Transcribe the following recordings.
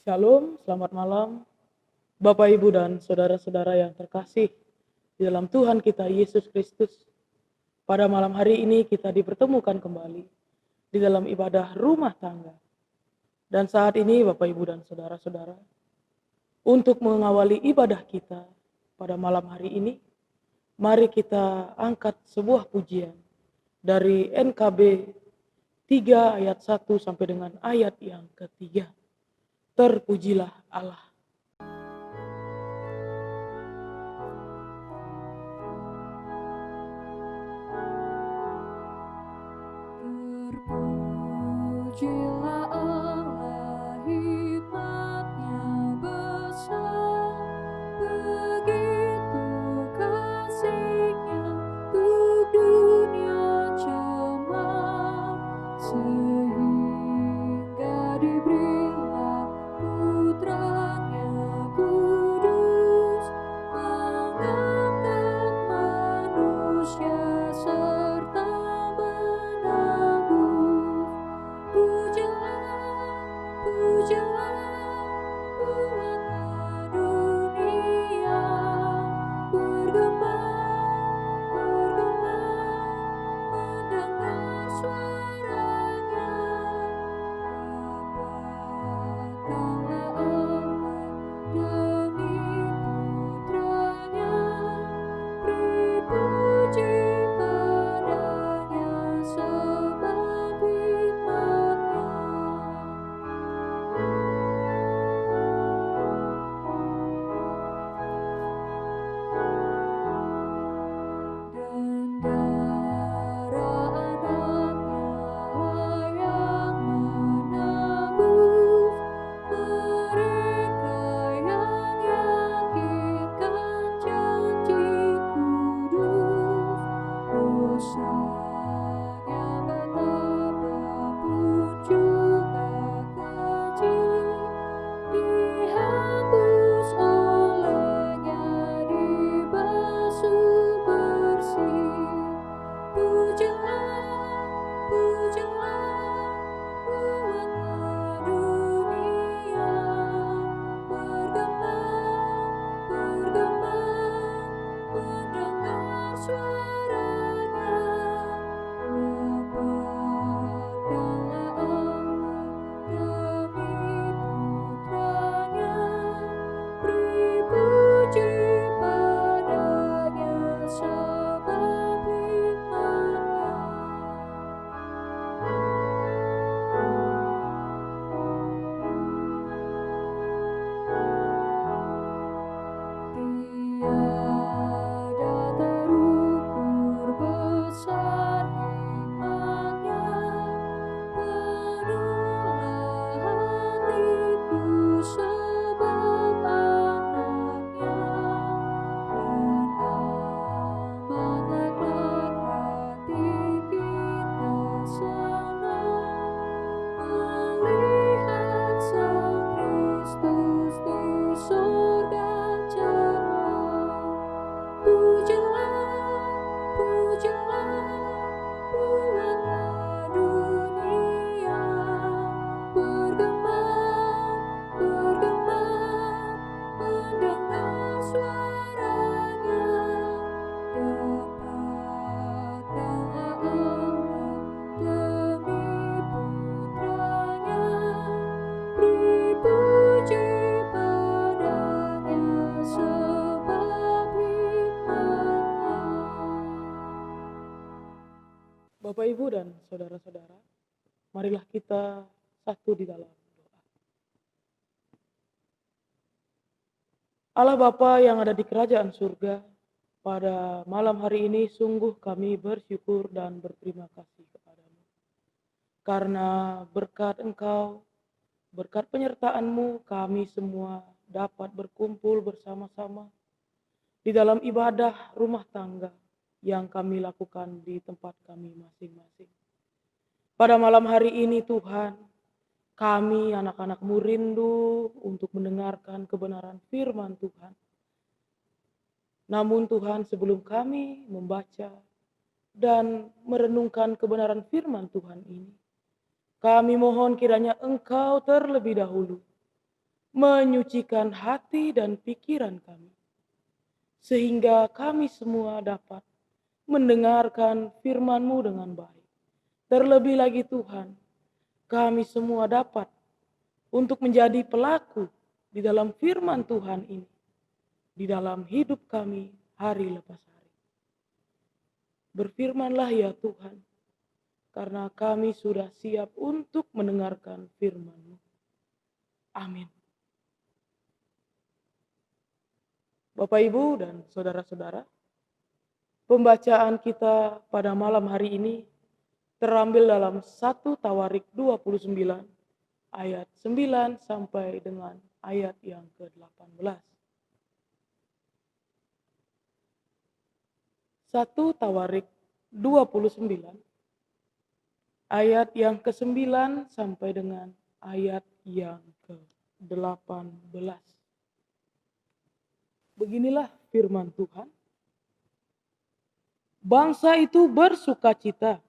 Shalom, selamat malam, Bapak, Ibu, dan saudara-saudara yang terkasih di dalam Tuhan kita Yesus Kristus. Pada malam hari ini kita dipertemukan kembali di dalam ibadah rumah tangga. Dan saat ini Bapak, Ibu, dan saudara-saudara, untuk mengawali ibadah kita pada malam hari ini, mari kita angkat sebuah pujian dari NKB 3 ayat 1 sampai dengan ayat yang ketiga. Terpujilah Allah. Terpujilah Allah, hikmat-Nya besar, begitu kasih-Nya untuk dunia cemar, sehingga diberilah Putra-Nya kudus, mengangkat manusia serta menebus. Pujilah, buatlah dunia bergembang, mendengar suaranya. Dapatkanlah Allah demi Putranya, beri puji padanya sebab hikmat-Nya. Dan darah anaknya lah yang menebus mereka yang yakinkan janji kudus. Dosanya betapa pun juga kecil, dihapus olehnya, dibasuh bersih. Pujilah, buatlah dunia bergembang, mendengar suaranya. Dapatkanlah Allah demi Putranya, beri puji padanya sebab hikmat-Nya. Tiada terukur besar hikmat-Nya, penuhlah hatiku sebab anak-Nya, dan amat lekat hati kita senang melihat Sang Kristus di surga cerah. Pujilah, buatlah dunia bergembang, mendengar suaranya. Dapatkanlah Allah demi Putranya, beri puji padanya sebab hikmat-Nya. Bapak, Ibu, dan saudara-saudara, marilah kita satu di dalam doa. Allah Bapa yang ada di kerajaan surga, pada malam hari ini sungguh kami bersyukur dan berterima kasih kepadamu. Karena berkat Engkau, berkat penyertaan-Mu, kami semua dapat berkumpul bersama-sama di dalam ibadah rumah tangga yang kami lakukan di tempat kami masing-masing. Pada malam hari ini Tuhan, kami anak-anak-Mu rindu untuk mendengarkan kebenaran firman Tuhan. Namun Tuhan, sebelum kami membaca dan merenungkan kebenaran firman Tuhan ini, kami mohon kiranya Engkau terlebih dahulu menyucikan hati dan pikiran kami, sehingga kami semua dapat mendengarkan firman-Mu dengan baik. Terlebih lagi Tuhan, kami semua dapat untuk menjadi pelaku di dalam firman Tuhan ini, di dalam hidup kami hari lepas hari. Berfirmanlah ya Tuhan, karena kami sudah siap untuk mendengarkan firman-Mu. Amin. Bapak, Ibu, dan saudara-saudara, pembacaan kita pada malam hari ini terambil dalam 1 Tawarik 29 ayat 9 sampai dengan ayat yang ke-18. 1 Tawarik 29 ayat yang ke-9 sampai dengan ayat yang ke-18. Beginilah firman Tuhan. Bangsa itu bersukacita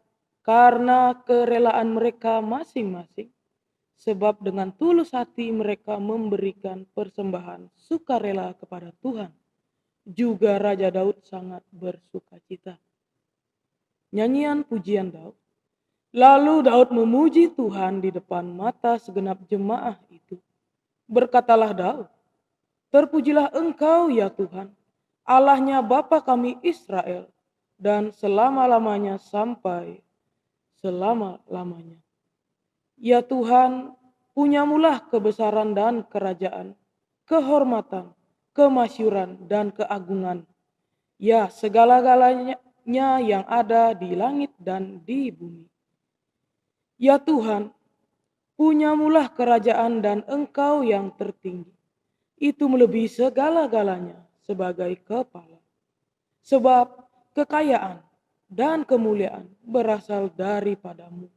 karena kerelaan mereka masing-masing, sebab dengan tulus hati mereka memberikan persembahan sukarela kepada Tuhan. Juga Raja Daud sangat bersukacita. Nyanyian pujian Daud. Lalu Daud memuji Tuhan di depan mata segenap jemaah itu. Berkatalah Daud, terpujilah Engkau ya Tuhan, Allahnya Bapa kami Israel, dan selama-lamanya sampai selama-lamanya. Ya Tuhan, punyamulah kebesaran dan kerajaan, kehormatan, kemasyuran, dan keagungan. Ya, segala-galanya yang ada di langit dan di bumi. Ya Tuhan, punyamulah kerajaan dan Engkau yang tertinggi. Itu melebihi segala-galanya sebagai kepala. Sebab kekayaan dan kemuliaan berasal daripadamu.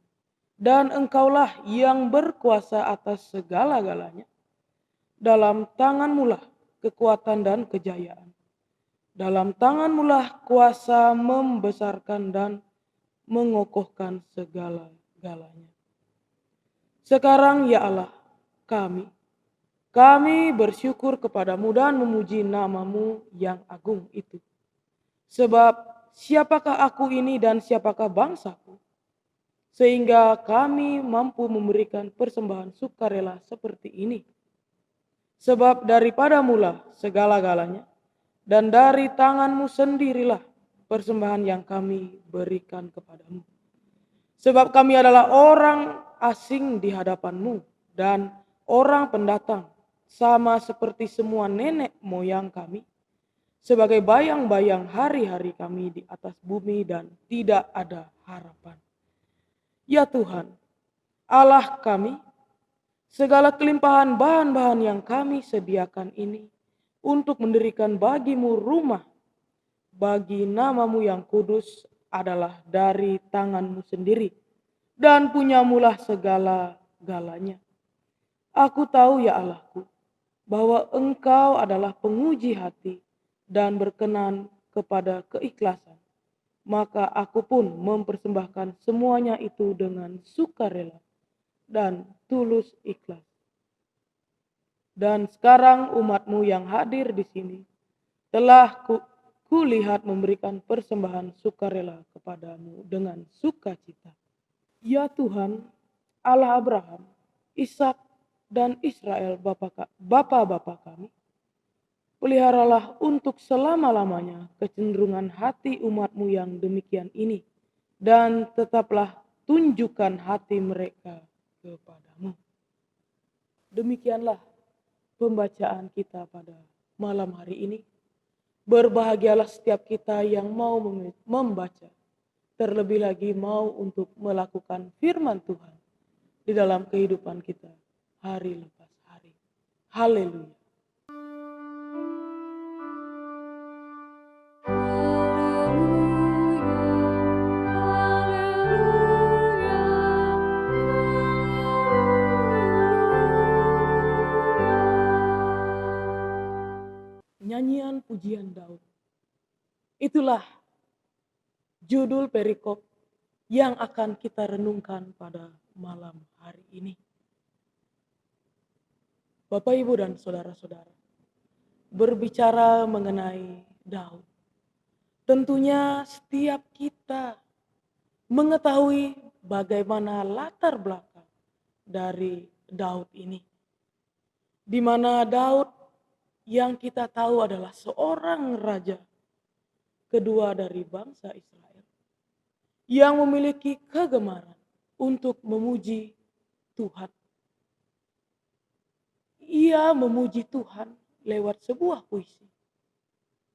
Dan Engkaulah yang berkuasa atas segala-galanya. Dalam tangan-Mulah kekuatan dan kejayaan. Dalam tangan-Mulah kuasa membesarkan dan mengokohkan segala-galanya. Sekarang ya Allah kami bersyukur kepadamu dan memuji namamu yang agung itu. Sebab siapakah aku ini dan siapakah bangsaku, sehingga kami mampu memberikan persembahan sukarela seperti ini. Sebab daripadamulah segala-galanya, dan dari tanganmu sendirilah persembahan yang kami berikan kepadamu. Sebab kami adalah orang asing di hadapanmu dan orang pendatang, sama seperti semua nenek moyang kami, sebagai bayang-bayang hari-hari kami di atas bumi dan tidak ada harapan. Ya Tuhan, Allah kami, segala kelimpahan bahan-bahan yang kami sediakan ini untuk mendirikan bagimu rumah, bagi namamu yang kudus adalah dari tanganmu sendiri, dan punyamulah segala-galanya. Aku tahu ya Allahku, bahwa Engkau adalah penguji hati dan berkenan kepada keikhlasan. Maka aku pun mempersembahkan semuanya itu dengan sukarela dan tulus ikhlas. Dan sekarang umatmu yang hadir di sini telah kulihat memberikan persembahan sukarela kepadamu dengan sukacita. Ya Tuhan, Allah Abraham, Ishak, dan Israel bapa-bapa kami, peliharalah untuk selama-lamanya kecenderungan hati umatmu yang demikian ini, dan tetaplah tunjukkan hati mereka kepadamu. Demikianlah pembacaan kita pada malam hari ini. Berbahagialah setiap kita yang mau membaca, terlebih lagi mau untuk melakukan firman Tuhan di dalam kehidupan kita hari lepas hari. Haleluya. Nyanyian pujian Daud. Itulah judul perikop yang akan kita renungkan pada malam hari ini. Bapak, Ibu, dan saudara-saudara, berbicara mengenai Daud, tentunya setiap kita mengetahui bagaimana latar belakang dari Daud ini, di mana Daud yang kita tahu adalah seorang raja kedua dari bangsa Israel yang memiliki kegemaran untuk memuji Tuhan. Ia memuji Tuhan lewat sebuah puisi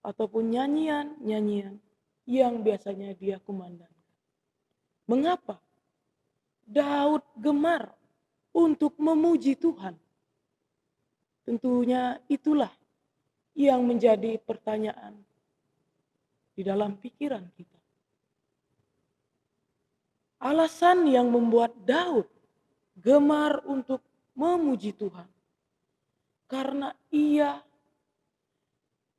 ataupun nyanyian-nyanyian yang biasanya dia kumandangkan. Mengapa Daud gemar untuk memuji Tuhan? Tentunya itulah yang menjadi pertanyaan di dalam pikiran kita. Alasan yang membuat Daud gemar untuk memuji Tuhan karena ia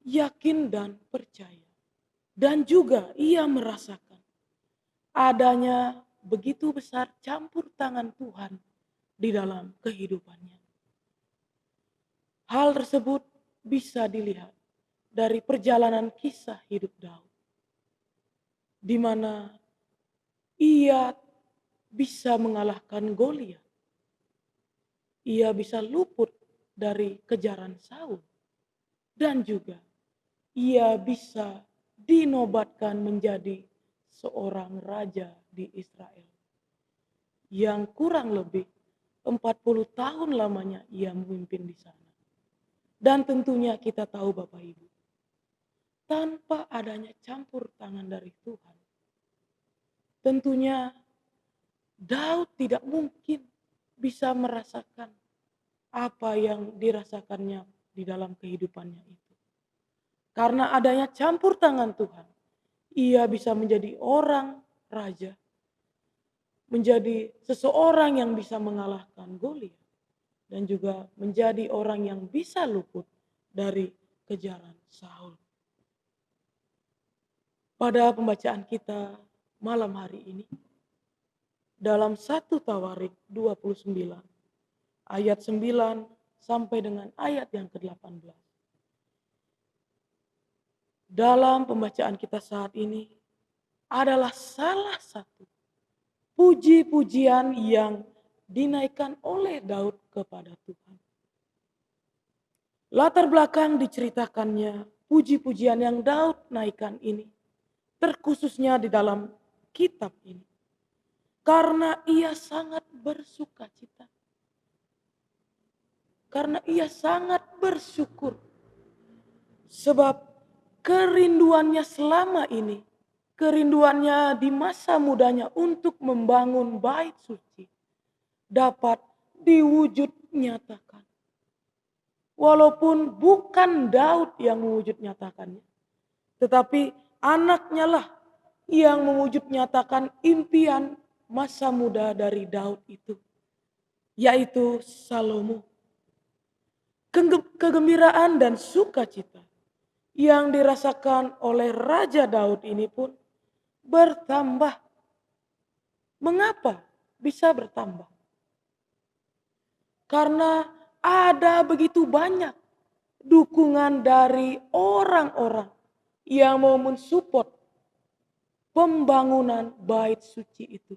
yakin dan percaya, dan juga ia merasakan adanya begitu besar campur tangan Tuhan di dalam kehidupannya. Hal tersebut bisa dilihat dari perjalanan kisah hidup Daud, di mana ia bisa mengalahkan Goliat. Ia bisa luput dari kejaran Saul, dan juga ia bisa dinobatkan menjadi seorang raja di Israel yang kurang lebih 40 tahun lamanya ia memimpin di sana. Dan tentunya kita tahu Bapak Ibu, tanpa adanya campur tangan dari Tuhan, tentunya Daud tidak mungkin bisa merasakan apa yang dirasakannya di dalam kehidupannya itu. Karena adanya campur tangan Tuhan, ia bisa menjadi orang raja, menjadi seseorang yang bisa mengalahkan Goliat, dan juga menjadi orang yang bisa luput dari kejaran Saul. Pada pembacaan kita malam hari ini, dalam 1 Tawarik 29 ayat 9 sampai dengan ayat yang ke-18. Dalam pembacaan kita saat ini adalah salah satu puji-pujian yang dinaikkan oleh Daud kepada Tuhan. Latar belakang diceritakannya puji-pujian yang Daud naikkan ini, terkhususnya di dalam kitab ini, karena ia sangat bersuka cita. Karena ia sangat bersyukur. Sebab kerinduannya selama ini, kerinduannya di masa mudanya untuk membangun bait suci, dapat diwujud nyatakan. Walaupun bukan Daud yang mewujud nyatakannya, tetapi anaknya lah yang mewujud nyatakan impian masa muda dari Daud itu, yaitu Salomo. Kegembiraan dan sukacita yang dirasakan oleh Raja Daud ini pun bertambah. Mengapa bisa bertambah? Karena ada begitu banyak dukungan dari orang-orang yang mau mensupport pembangunan bait suci itu.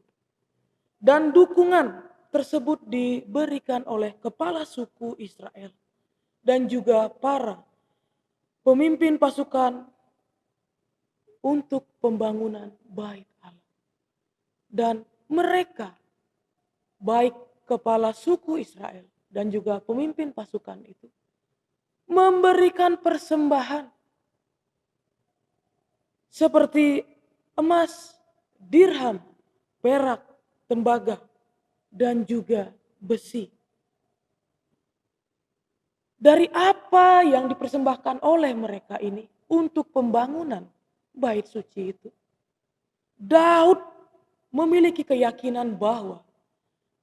Dan dukungan tersebut diberikan oleh kepala suku Israel dan juga para pemimpin pasukan untuk pembangunan bait Allah. Dan mereka, baik kepala suku Israel dan juga pemimpin pasukan itu, memberikan persembahan seperti emas, dirham, perak, tembaga, dan juga besi. Dari apa yang dipersembahkan oleh mereka ini untuk pembangunan bait suci itu, Daud memiliki keyakinan bahwa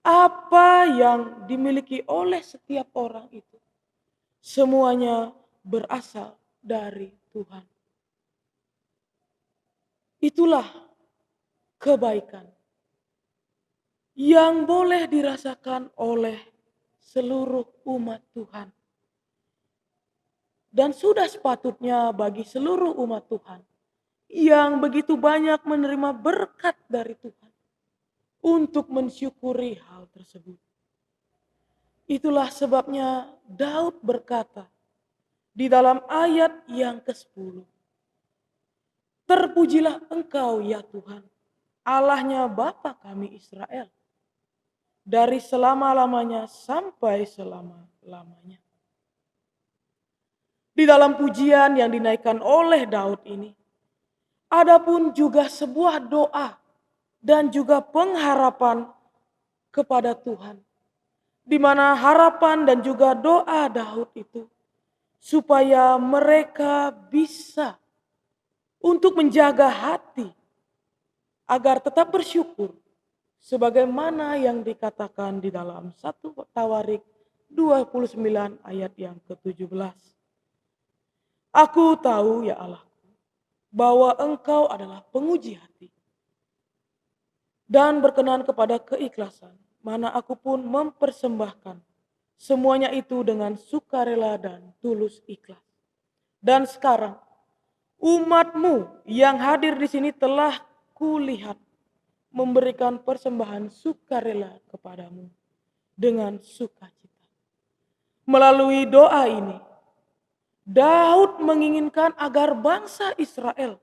apa yang dimiliki oleh setiap orang itu semuanya berasal dari Tuhan. Itulah kebaikan yang boleh dirasakan oleh seluruh umat Tuhan. Dan sudah sepatutnya bagi seluruh umat Tuhan yang begitu banyak menerima berkat dari Tuhan untuk mensyukuri hal tersebut. Itulah sebabnya Daud berkata di dalam ayat yang ke-10, "Terpujilah Engkau ya Tuhan, Allahnya Bapa kami Israel, dari selama-lamanya sampai selama-lamanya." Di dalam pujian yang dinaikkan oleh Daud ini, adapun juga sebuah doa dan juga pengharapan kepada Tuhan, di mana harapan dan juga doa Daud itu supaya mereka bisa untuk menjaga hati agar tetap bersyukur sebagaimana yang dikatakan di dalam 1 Tawarik 29 ayat yang ke-17. Aku tahu ya Allah bahwa Engkau adalah penguji hati dan berkenan kepada keikhlasan, mana aku pun mempersembahkan semuanya itu dengan sukarela dan tulus ikhlas. Dan sekarang umat-Mu yang hadir di sini telah kulihat memberikan persembahan sukarela kepadamu dengan sukacita. Melalui doa ini, Daud menginginkan agar bangsa Israel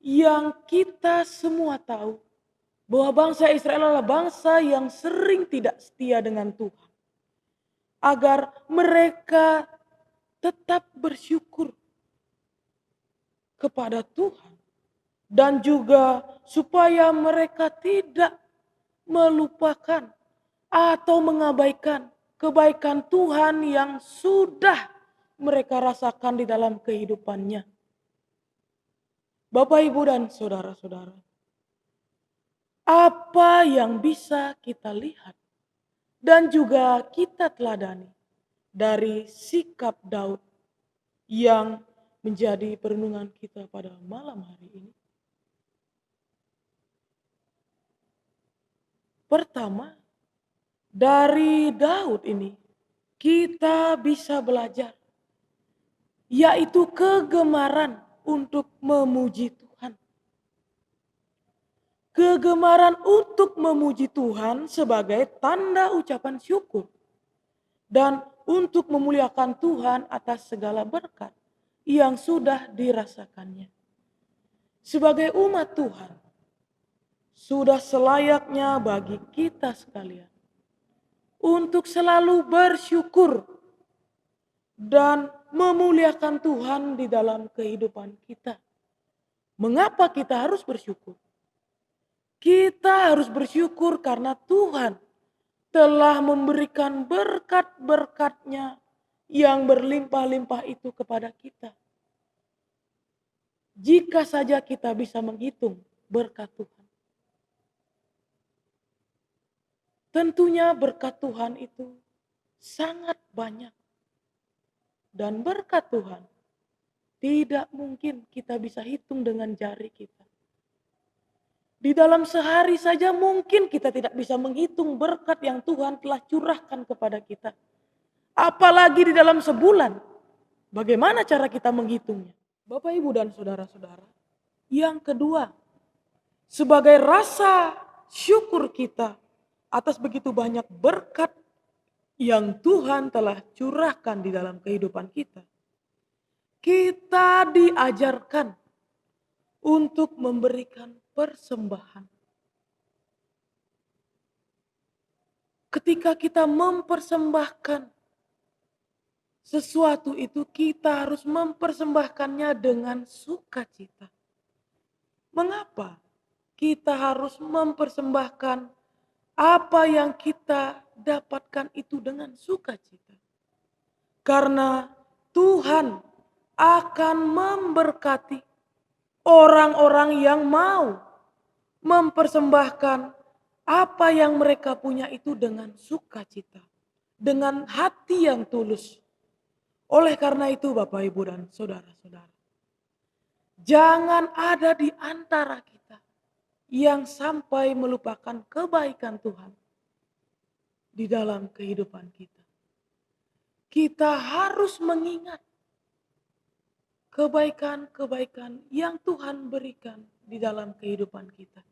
yang kita semua tahu bahwa bangsa Israel adalah bangsa yang sering tidak setia dengan Tuhan, agar mereka tetap bersyukur kepada Tuhan dan juga supaya mereka tidak melupakan atau mengabaikan kebaikan Tuhan yang sudah mereka rasakan di dalam kehidupannya. Bapak, Ibu, dan saudara-saudara, apa yang bisa kita lihat dan juga kita teladani dari sikap Daud yang menjadi perenungan kita pada malam hari ini? Pertama, dari Daud ini kita bisa belajar, yaitu kegemaran untuk memuji Tuhan. Kegemaran untuk memuji Tuhan sebagai tanda ucapan syukur dan untuk memuliakan Tuhan atas segala berkat yang sudah dirasakannya. Sebagai umat Tuhan, sudah selayaknya bagi kita sekalian untuk selalu bersyukur dan memuliakan Tuhan di dalam kehidupan kita. Mengapa kita harus bersyukur? Kita harus bersyukur karena Tuhan telah memberikan berkat-berkat-Nya yang berlimpah-limpah itu kepada kita. Jika saja kita bisa menghitung berkat Tuhan, tentunya berkat Tuhan itu sangat banyak. Dan berkat Tuhan tidak mungkin kita bisa hitung dengan jari kita. Di dalam sehari saja mungkin kita tidak bisa menghitung berkat yang Tuhan telah curahkan kepada kita. Apalagi di dalam sebulan. Bagaimana cara kita menghitungnya? Bapak, Ibu, dan saudara-saudara. Yang kedua, sebagai rasa syukur kita atas begitu banyak berkat yang Tuhan telah curahkan di dalam kehidupan kita. Kita diajarkan untuk memberikan persembahan. Ketika kita mempersembahkan sesuatu itu, kita harus mempersembahkannya dengan sukacita. Mengapa kita harus mempersembahkan apa yang kita dapatkan itu dengan sukacita? Karena Tuhan akan memberkati orang-orang yang mau mempersembahkan apa yang mereka punya itu dengan sukacita, dengan hati yang tulus. Oleh karena itu Bapak, Ibu, dan saudara-saudara, jangan ada di antara kita yang sampai melupakan kebaikan Tuhan di dalam kehidupan kita. Kita harus mengingat kebaikan-kebaikan yang Tuhan berikan di dalam kehidupan kita.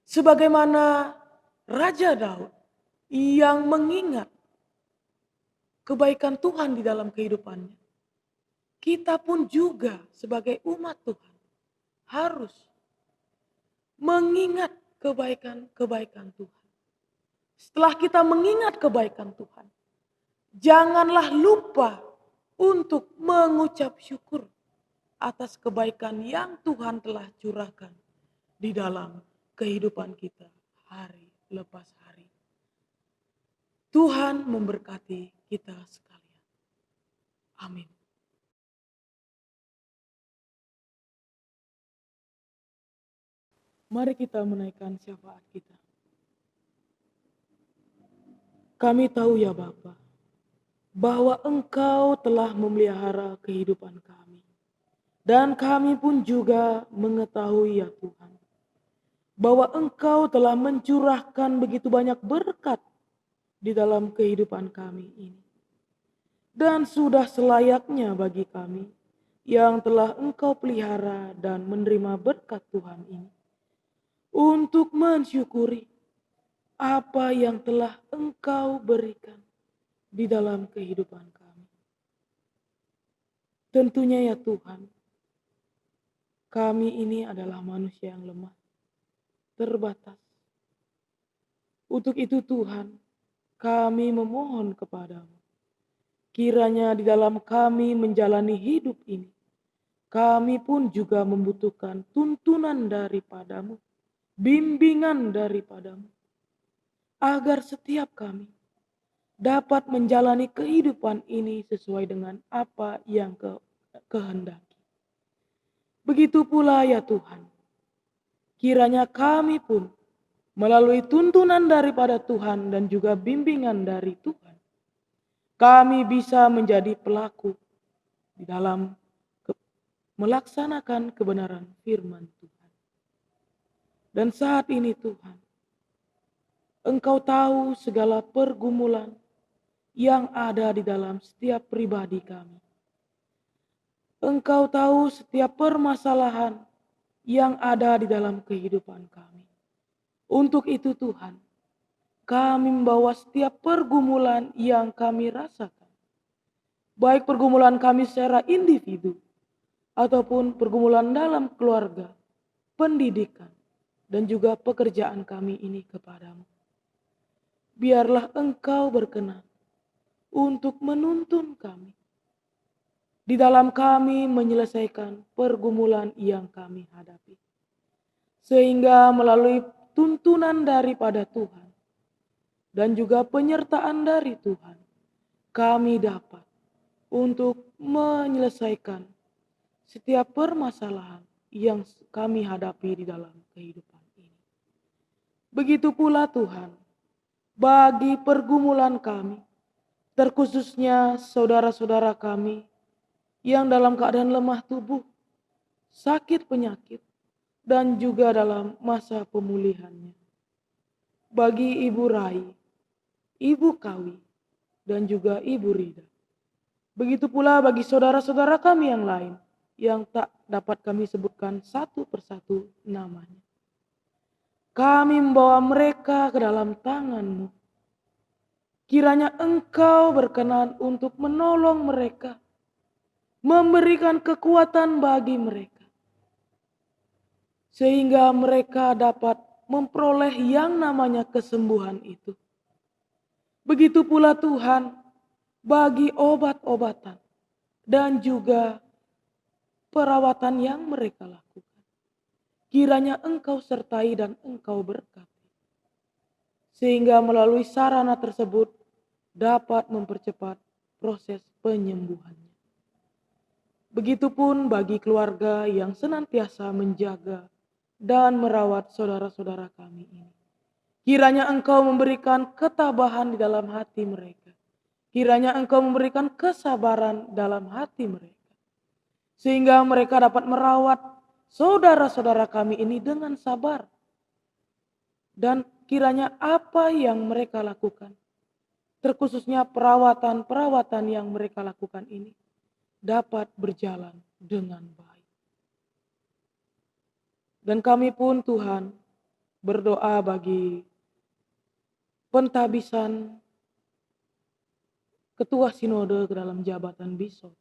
Sebagaimana Raja Daud yang mengingat kebaikan Tuhan di dalam kehidupannya. Kita pun juga sebagai umat Tuhan harus mengingat kebaikan-kebaikan Tuhan. Setelah kita mengingat kebaikan Tuhan, janganlah lupa untuk mengucap syukur atas kebaikan yang Tuhan telah curahkan di dalam kehidupan kita hari lepas hari. Tuhan memberkati kita sekalian. Amin. Mari kita menaikkan syafaat kita. Kami tahu ya Bapa, bahwa Engkau telah memelihara kehidupan kami. Dan kami pun juga mengetahui ya Tuhan, bahwa Engkau telah mencurahkan begitu banyak berkat di dalam kehidupan kami ini. Dan sudah selayaknya bagi kami yang telah Engkau pelihara dan menerima berkat Tuhan ini, untuk mensyukuri apa yang telah Engkau berikan di dalam kehidupan kami. Tentunya ya Tuhan, kami ini adalah manusia yang lemah, terbatas. Untuk itu Tuhan, kami memohon kepadamu, kiranya di dalam kami menjalani hidup ini, kami pun juga membutuhkan tuntunan daripadamu, bimbingan daripadamu, agar setiap kami dapat menjalani kehidupan ini sesuai dengan apa yang kehendaki. Begitu pula ya Tuhan, kiranya kami pun melalui tuntunan daripada Tuhan dan juga bimbingan dari Tuhan, kami bisa menjadi pelaku di dalam melaksanakan kebenaran firman Tuhan. Dan saat ini Tuhan, Engkau tahu segala pergumulan yang ada di dalam setiap pribadi kami. Engkau tahu setiap permasalahan yang ada di dalam kehidupan kami. Untuk itu Tuhan, kami membawa setiap pergumulan yang kami rasakan. Baik pergumulan kami secara individu, ataupun pergumulan dalam keluarga, pendidikan, dan juga pekerjaan kami ini kepadamu. Biarlah Engkau berkenan untuk menuntun kami di dalam kami menyelesaikan pergumulan yang kami hadapi. Sehingga melalui tuntunan daripada Tuhan dan juga penyertaan dari Tuhan, kami dapat untuk menyelesaikan setiap permasalahan yang kami hadapi di dalam kehidupan ini. Begitu pula Tuhan, bagi pergumulan kami, terkhususnya saudara-saudara kami yang dalam keadaan lemah tubuh, sakit penyakit, dan juga dalam masa pemulihannya. Bagi Ibu Rai, Ibu Kawi, dan juga Ibu Rida. Begitu pula bagi saudara-saudara kami yang lain yang tak dapat kami sebutkan satu persatu namanya. Kami membawa mereka ke dalam tangan-Mu. Kiranya Engkau berkenan untuk menolong mereka, memberikan kekuatan bagi mereka, sehingga mereka dapat memperoleh yang namanya kesembuhan itu. Begitu pula Tuhan, bagi obat-obatan dan juga perawatan yang mereka lakukan. Kiranya Engkau sertai dan Engkau berkati, sehingga melalui sarana tersebut dapat mempercepat proses penyembuhannya. Begitupun bagi keluarga yang senantiasa menjaga dan merawat saudara-saudara kami ini. Kiranya Engkau memberikan ketabahan di dalam hati mereka. Kiranya Engkau memberikan kesabaran dalam hati mereka, sehingga mereka dapat merawat saudara-saudara kami ini dengan sabar. Dan kiranya apa yang mereka lakukan terkhususnya perawatan-perawatan yang mereka lakukan ini dapat berjalan dengan baik. Dan kami pun Tuhan berdoa bagi pentabisan ketua sinode ke dalam jabatan bishop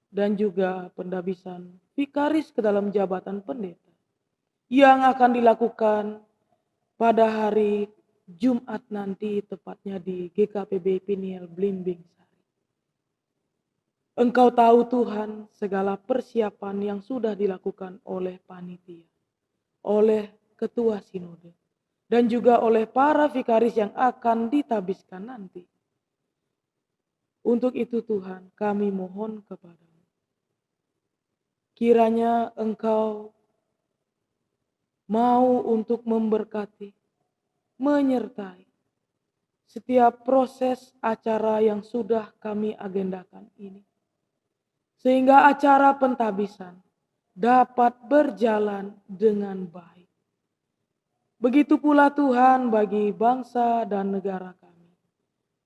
dan juga pentabisan vikaris ke dalam jabatan pendeta yang akan dilakukan pada hari Jumat nanti, tepatnya di GKPB Piniel Blimbing Sari. Engkau tahu Tuhan segala persiapan yang sudah dilakukan oleh panitia, oleh ketua sinode, dan juga oleh para vikaris yang akan ditabiskan nanti. Untuk itu Tuhan, kami mohon kepadamu, kiranya Engkau mau untuk memberkati, menyertai setiap proses acara yang sudah kami agendakan ini. Sehingga acara pentabisan dapat berjalan dengan baik. Begitu pula Tuhan bagi bangsa dan negara kami.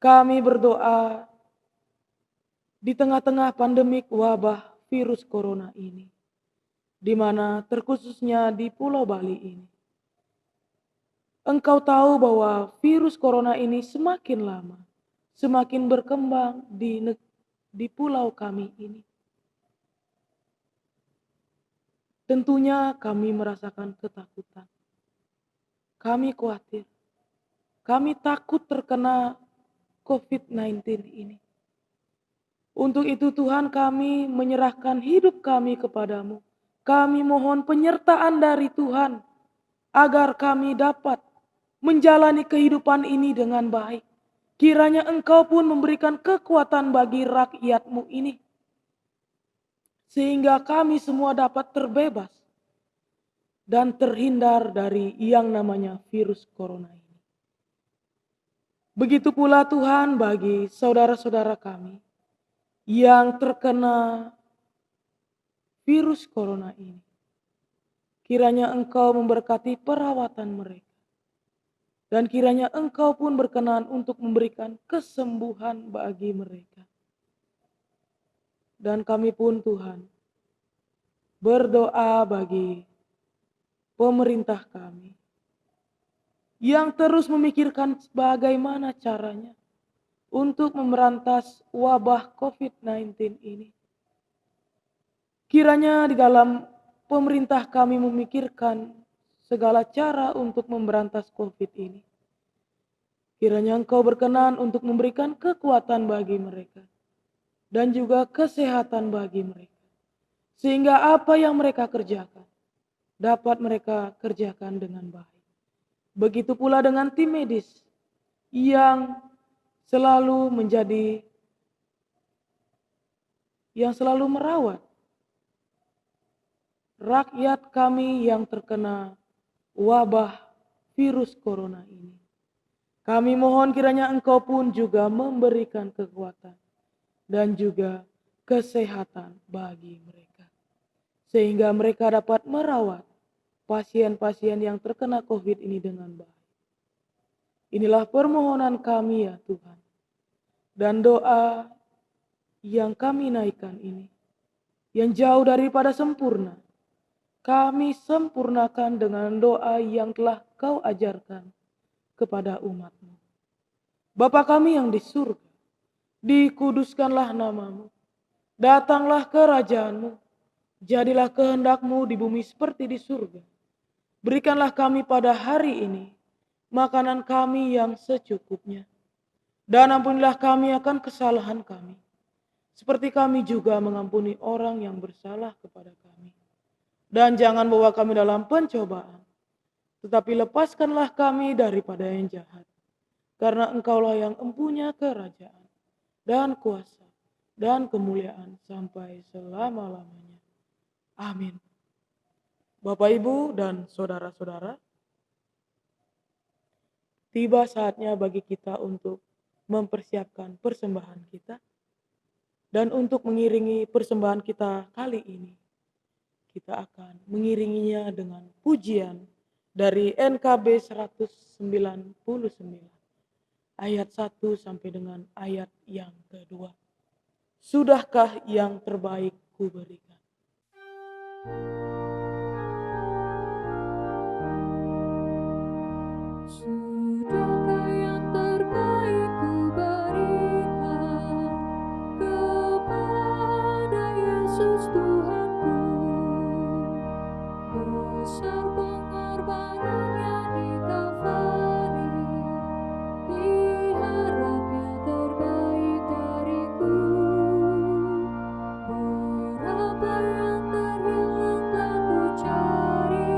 Kami berdoa di tengah-tengah pandemik wabah virus corona ini, di mana terkhususnya di Pulau Bali ini. Engkau tahu bahwa virus corona ini semakin lama, semakin berkembang di pulau kami ini. Tentunya kami merasakan ketakutan. Kami khawatir. Kami takut terkena COVID-19 ini. Untuk itu Tuhan, kami menyerahkan hidup kami kepadamu. Kami mohon penyertaan dari Tuhan agar kami dapat menjalani kehidupan ini dengan baik. Kiranya Engkau pun memberikan kekuatan bagi rakyat-Mu ini, sehingga kami semua dapat terbebas dan terhindar dari yang namanya virus corona ini. Begitu pula Tuhan bagi saudara-saudara kami yang terkena virus corona ini. Kiranya Engkau memberkati perawatan mereka. Dan kiranya Engkau pun berkenan untuk memberikan kesembuhan bagi mereka. Dan kami pun Tuhan berdoa bagi pemerintah kami yang terus memikirkan bagaimana caranya untuk memberantas wabah COVID-19 ini. Kiranya di dalam pemerintah kami memikirkan segala cara untuk memberantas COVID ini. Kiranya Engkau berkenan untuk memberikan kekuatan bagi mereka dan juga kesehatan bagi mereka. Sehingga apa yang mereka kerjakan dapat mereka kerjakan dengan baik. Begitu pula dengan tim medis yang selalu merawat rakyat kami yang terkena wabah virus corona ini. Kami mohon kiranya Engkau pun juga memberikan kekuatan dan juga kesehatan bagi mereka. Sehingga mereka dapat merawat pasien-pasien yang terkena COVID ini dengan baik. Inilah permohonan kami ya Tuhan. Dan doa yang kami naikkan ini, yang jauh daripada sempurna, kami sempurnakan dengan doa yang telah Kau ajarkan kepada umat-Mu. Bapa kami yang di surga, dikuduskanlah nama-Mu. Datanglah kerajaan-Mu. Jadilah kehendak-Mu di bumi seperti di surga. Berikanlah kami pada hari ini makanan kami yang secukupnya. Dan ampunilah kami akan kesalahan kami, seperti kami juga mengampuni orang yang bersalah kepada kami. Dan jangan bawa kami dalam pencobaan, tetapi lepaskanlah kami daripada yang jahat. Karena Engkaulah yang empunya kerajaan dan kuasa dan kemuliaan sampai selama-lamanya. Amin. Bapak, Ibu, dan saudara-saudara, tiba saatnya bagi kita untuk mempersiapkan persembahan kita. Dan untuk mengiringi persembahan kita kali ini, kita akan mengiringinya dengan pujian dari NKB 199. ayat 1 sampai dengan ayat yang kedua. Sudahkah yang terbaik kuberikan? Sudahkah yang terbaik kuberikan kepada Yesus Tuhanku? Besar pengorbanannya di Kalvari, diharapnya terbaik dariku. Berapa yang terhilang telah ku cari,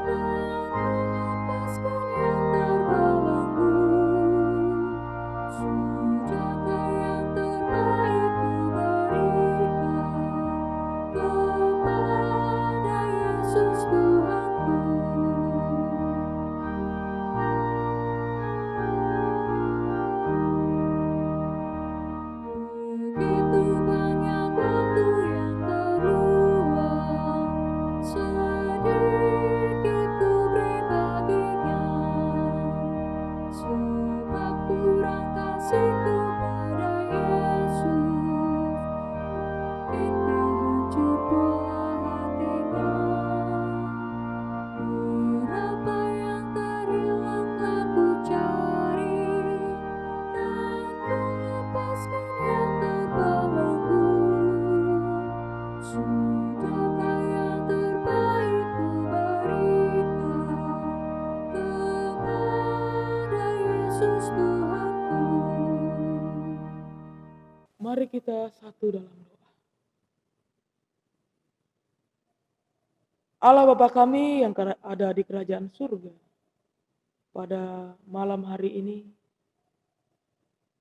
dan ku lepaskan yang terbelenggu. Sudahkah yang terbaik kuberikan kepada Yesus Tuhanku? Begitu banyak waktu yang terluang, sedikit ku beri baginya. Sebab kurang kasihku pada Yesus, kita hancur pula hatinya. Berapa yang terhilang telah ku cari, dan ku lepaskan yang terbelenggu. Sudahkah yang terbaik kuberikan kepada Yesus Tuhanku? Mari kita satu dalam doa. Allah Bapa kami yang ada di kerajaan surga, pada malam hari ini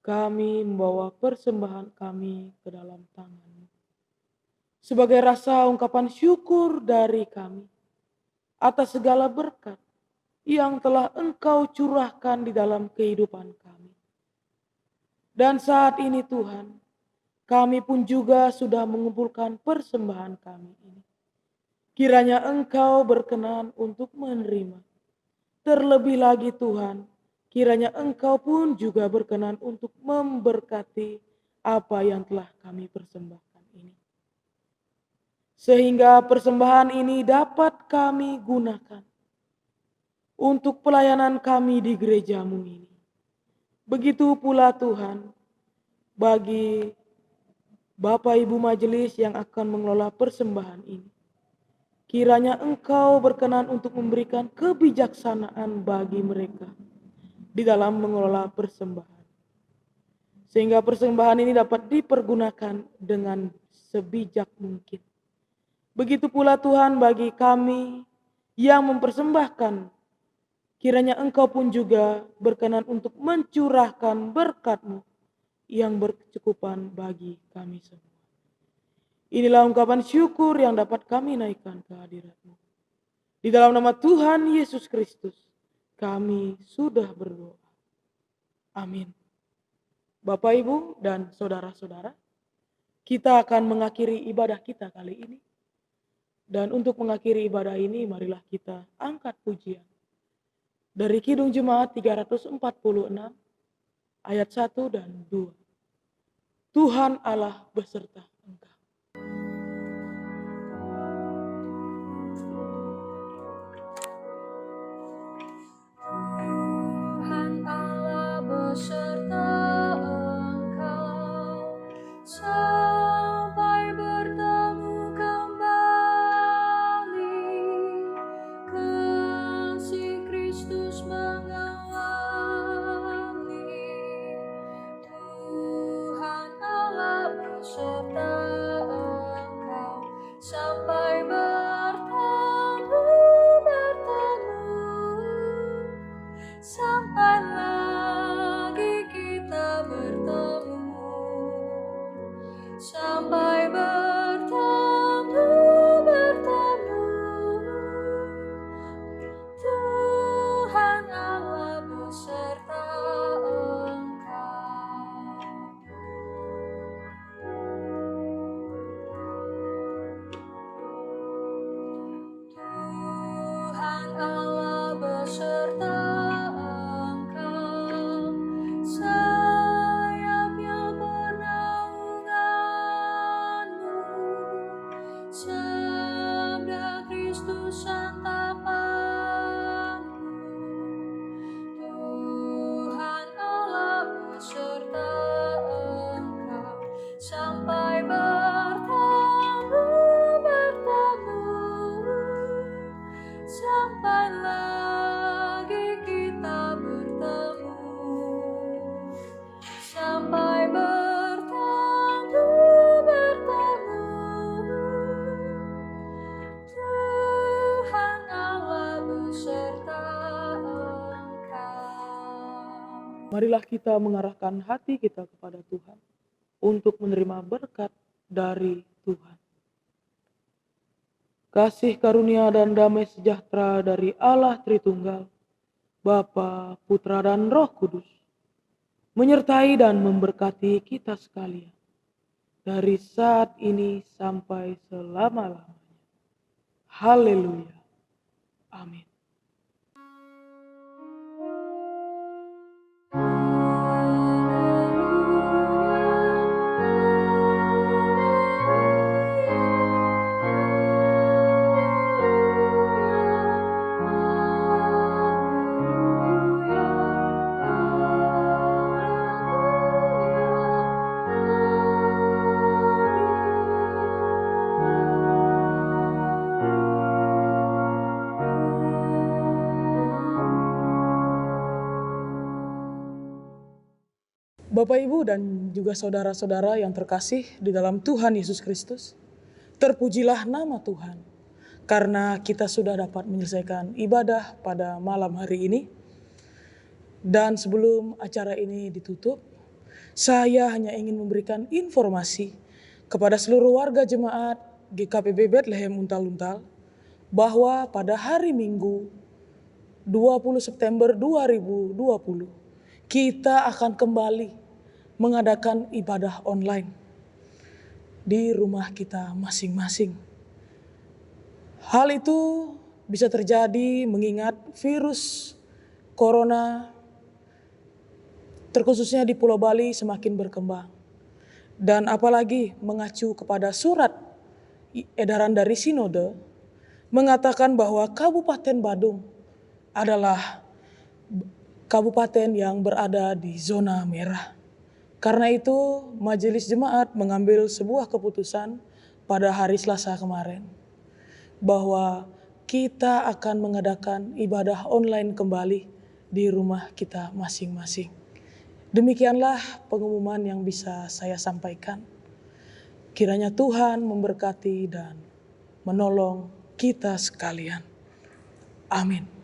kami membawa persembahan kami ke dalam tangan-Mu sebagai rasa ungkapan syukur dari kami atas segala berkat yang telah Engkau curahkan di dalam kehidupan kami. Dan saat ini Tuhan, kami pun juga sudah mengumpulkan persembahan kami ini. Kiranya Engkau berkenan untuk menerima. Terlebih lagi Tuhan, kiranya Engkau pun juga berkenan untuk memberkati apa yang telah kami persembahkan ini. Sehingga persembahan ini dapat kami gunakan untuk pelayanan kami di gereja-Mu ini. Begitu pula Tuhan, bagi Bapak Ibu majelis yang akan mengelola persembahan ini. Kiranya Engkau berkenan untuk memberikan kebijaksanaan bagi mereka di dalam mengelola persembahan. Sehingga persembahan ini dapat dipergunakan dengan sebijak mungkin. Begitu pula Tuhan bagi kami yang mempersembahkan, kiranya Engkau pun juga berkenan untuk mencurahkan berkat-Mu yang berkecukupan bagi kami semua. Inilah ungkapan syukur yang dapat kami naikkan ke hadirat-Mu. Di dalam nama Tuhan Yesus Kristus, kami sudah berdoa. Amin. Bapak, Ibu, dan saudara-saudara, kita akan mengakhiri ibadah kita kali ini. Dan untuk mengakhiri ibadah ini, marilah kita angkat pujian. Dari Kidung Jemaat 346, ayat 1 dan 2. Tuhan Allah beserta engkau. Tuhan Allah beserta engkau, sampai bertemu kembali. Kasih Kristus mengawali. Tuhan Allah beserta engkau, sampai sampai lagi kita bertemu, sampai bertemu. Tuhan Allah beserta engkau. Tuhan Allah beserta engkau, Marilah kita mengarahkan hati kita kepada Tuhan untuk menerima berkat dari Tuhan. Kasih karunia dan damai sejahtera dari Allah Tritunggal, Bapa, Putra, dan Roh Kudus, menyertai dan memberkati kita sekalian, dari saat ini sampai selama-lamanya. Haleluya. Amin. Bapak, Ibu, dan juga saudara-saudara yang terkasih di dalam Tuhan Yesus Kristus, terpujilah nama Tuhan, karena kita sudah dapat menyelesaikan ibadah pada malam hari ini. Dan sebelum acara ini ditutup, saya hanya ingin memberikan informasi kepada seluruh warga jemaat GKPB Bethlehem Untal-Untal, bahwa pada hari Minggu 20 September 2020, kita akan kembali mengadakan ibadah online di rumah kita masing-masing. Hal itu bisa terjadi mengingat virus corona terkhususnya di Pulau Bali semakin berkembang. Dan apalagi mengacu kepada surat edaran dari Sinode mengatakan bahwa Kabupaten Badung adalah kabupaten yang berada di zona merah. Karena itu Majelis Jemaat mengambil sebuah keputusan pada hari Selasa kemarin, bahwa kita akan mengadakan ibadah online kembali di rumah kita masing-masing. Demikianlah pengumuman yang bisa saya sampaikan. Kiranya Tuhan memberkati dan menolong kita sekalian. Amin.